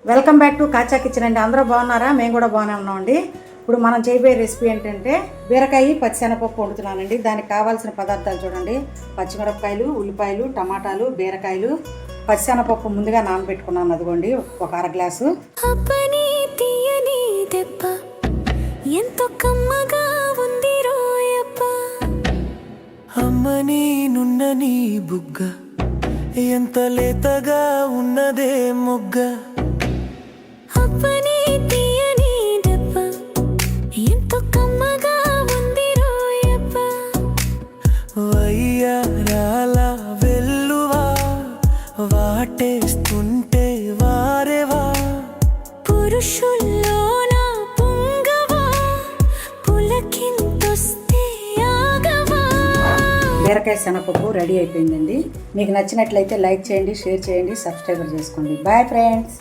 Welcome back to కాచా kitchen అండి. అందరూ బాగున్నారా? మేము కూడా బాగానే ఉన్నామండి. ఇప్పుడు మనం చేయబోయే రెసిపీ ఏంటంటే బీరకాయ పచ్చిశనగపప్పు వండుతున్నానండి. దానికి కావాల్సిన పదార్థాలు చూడండి: పచ్చిమిరపకాయలు, ఉల్లిపాయలు, టమాటాలు, బీరకాయలు, పచ్చిశనగపప్పు ముందుగా నానబెట్టుకున్నాను. అదిగోండి ఒక అర గ్లాసు. అమ్మని నున్నని బుగ్గ ఎంత లేతగా ఉన్నదే మొగ్గ, అప్పని తీయని దెబ్బ ఎంతో కమ్మగా ఉంది రోయప్ప. వయ్యారాల వెల్లువా వాటేస్తుంటే వారేవా, పురుషుల్లోన పొంగవా పులకింతొస్తే ఆగవా. బీరకాయ శనగపప్పు రెడీ అయిపోయిందండి. మీకు నచ్చినట్లయితే లైక్ చేయండి, షేర్ చేయండి, సబ్స్క్రైబ్ చేసుకోండి. Bye friends.